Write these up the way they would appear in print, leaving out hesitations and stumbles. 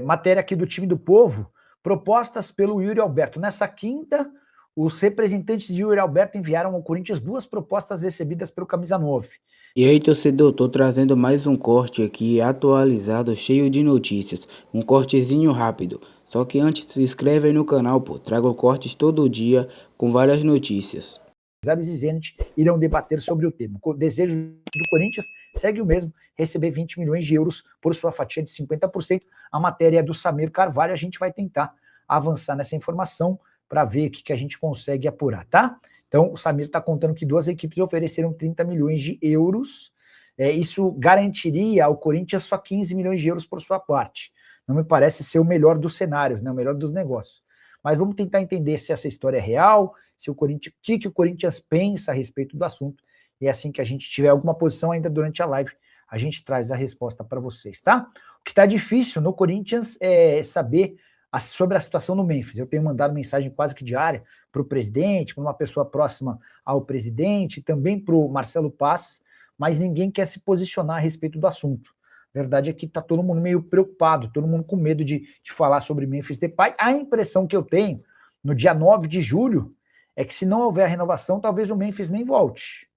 Matéria aqui do time do Povo, propostas pelo Yuri Alberto. Nessa quinta, os representantes de Yuri Alberto enviaram ao Corinthians 2 propostas recebidas pelo Camisa 9. E aí, torcedor, tô trazendo mais um corte aqui atualizado, cheio de notícias. Um cortezinho rápido. Só que antes, se inscreve aí no canal, pô. Trago cortes todo dia com várias notícias. Ares e Zenit irão debater sobre o tema. O desejo do Corinthians segue o mesmo, receber 20 milhões de euros por sua fatia de 50%. A matéria é do Samir Carvalho, a gente vai tentar avançar nessa informação para ver o que a gente consegue apurar, tá? Então, o Samir está contando que 2 equipes ofereceram 30 milhões de euros. Isso garantiria ao Corinthians só 15 milhões de euros por sua parte. Não me parece ser o melhor dos cenários, né? O melhor dos negócios. Mas vamos tentar entender se essa história é real, se o Corinthians, o que o Corinthians pensa a respeito do assunto. E assim que a gente tiver alguma posição ainda durante a live, a gente traz a resposta para vocês, tá? O que está difícil no Corinthians é saber sobre a situação no Memphis. Eu tenho mandado mensagem quase que diária para o presidente, para uma pessoa próxima ao presidente, também para o Marcelo Paz, mas ninguém quer se posicionar a respeito do assunto. A verdade é que está todo mundo meio preocupado, todo mundo com medo de falar sobre Memphis Depay. A impressão que eu tenho, no dia 9 de julho, é que se não houver a renovação, talvez o Memphis nem volte.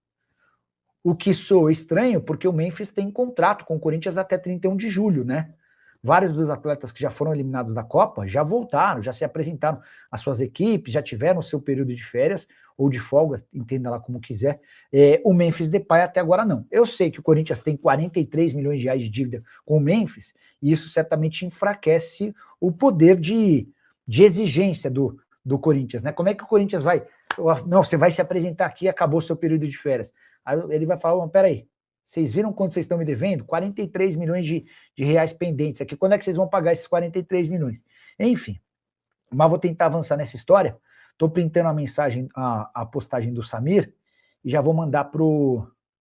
O que soa estranho, porque o Memphis tem contrato com o Corinthians até 31 de julho, né? Vários dos atletas que já foram eliminados da Copa já voltaram, já se apresentaram às suas equipes, já tiveram o seu período de férias ou de folga, entenda lá como quiser. O Memphis Depay até agora não. Eu sei que o Corinthians tem 43 milhões de reais de dívida com o Memphis, e isso certamente enfraquece o poder de exigência do Corinthians, né? Como é que o Corinthians vai... Não, você vai se apresentar aqui e acabou o seu período de férias. Aí ele vai falar, peraí, vocês viram quanto vocês estão me devendo? 43 milhões de reais pendentes aqui. Quando é que vocês vão pagar esses 43 milhões? Enfim, mas vou tentar avançar nessa história. Estou printando a mensagem, a postagem do Samir, e já vou mandar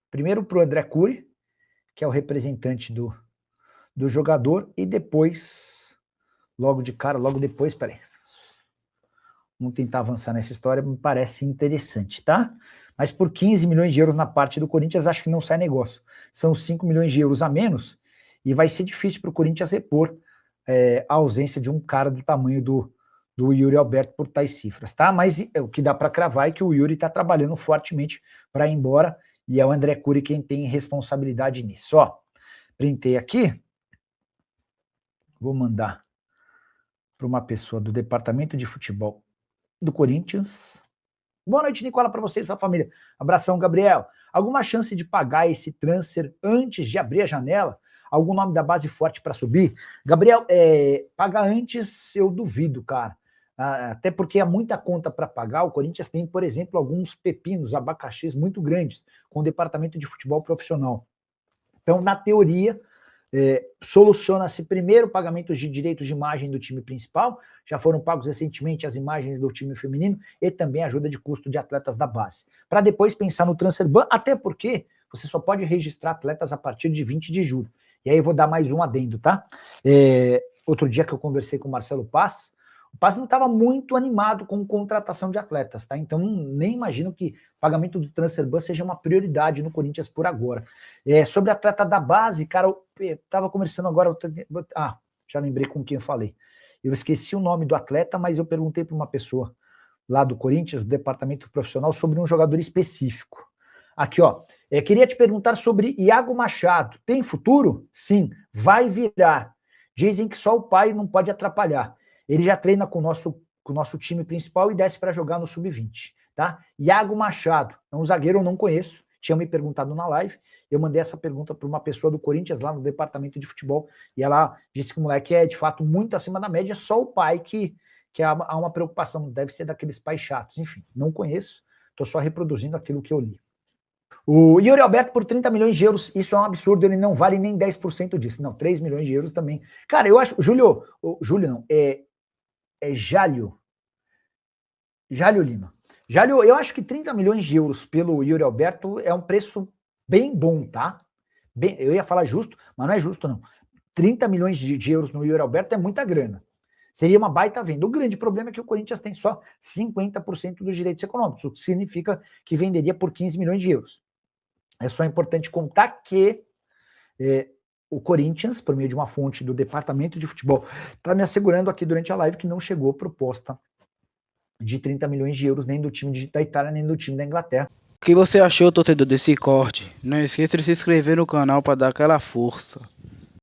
primeiro para o André Cury, que é o representante do jogador, e depois, logo de cara, logo depois, peraí. Vamos tentar avançar nessa história, me parece interessante, tá? Mas por 15 milhões de euros na parte do Corinthians, acho que não sai negócio. São 5 milhões de euros a menos, e vai ser difícil para o Corinthians repor a ausência de um cara do tamanho do Yuri Alberto por tais cifras, tá? Mas o que dá para cravar é que o Yuri está trabalhando fortemente para ir embora, e é o André Cury quem tem responsabilidade nisso. Ó, printei aqui, vou mandar para uma pessoa do departamento de futebol do Corinthians. Boa noite, Nicola, para você e sua família. Abração, Gabriel. Alguma chance de pagar esse transfer antes de abrir a janela? Algum nome da base forte para subir? Gabriel, pagar antes eu duvido, cara. Até porque há muita conta para pagar. O Corinthians tem, por exemplo, alguns pepinos, abacaxis muito grandes com o departamento de futebol profissional. Então, na teoria, soluciona-se primeiro o pagamento de direitos de imagem do time principal, já foram pagos recentemente as imagens do time feminino e também ajuda de custo de atletas da base. Para depois pensar no transfer ban, até porque você só pode registrar atletas a partir de 20 de julho. E aí eu vou dar mais um adendo, tá? Outro dia que eu conversei com o Marcelo Paz, o Paz não estava muito animado com contratação de atletas, tá? Então nem imagino que pagamento do transfer ban seja uma prioridade no Corinthians por agora. Sobre atleta da base, cara, eu estava conversando agora, já lembrei com quem eu falei. Eu esqueci o nome do atleta, mas eu perguntei para uma pessoa lá do Corinthians, do departamento profissional, sobre um jogador específico. Aqui, ó, queria te perguntar sobre Iago Machado. Tem futuro? Sim, vai virar. Dizem que só o pai não pode atrapalhar. Ele já treina com o nosso time principal e desce para jogar no Sub-20, tá? Iago Machado, é um zagueiro eu não conheço, tinha me perguntado na live, eu mandei essa pergunta para uma pessoa do Corinthians lá no departamento de futebol, e ela disse que o moleque é de fato muito acima da média, só o pai que há uma preocupação, deve ser daqueles pais chatos, enfim, não conheço, estou só reproduzindo aquilo que eu li. O Yuri Alberto por 30 milhões de euros, isso é um absurdo, ele não vale nem 10% disso, não, 3 milhões de euros também. Cara, eu acho, Júlio não, Jálio Lima. Jálio, eu acho que 30 milhões de euros pelo Yuri Alberto é um preço bem bom, tá? Eu ia falar justo, mas não é justo, não. 30 milhões de euros no Yuri Alberto é muita grana. Seria uma baita venda. O grande problema é que o Corinthians tem só 50% dos direitos econômicos, o que significa que venderia por 15 milhões de euros. É só importante contar que o Corinthians, por meio de uma fonte do departamento de futebol, está me assegurando aqui durante a live que não chegou proposta de 30 milhões de euros nem do time da Itália, nem do time da Inglaterra. O que você achou, torcedor, desse corte? Não esqueça de se inscrever no canal para dar aquela força.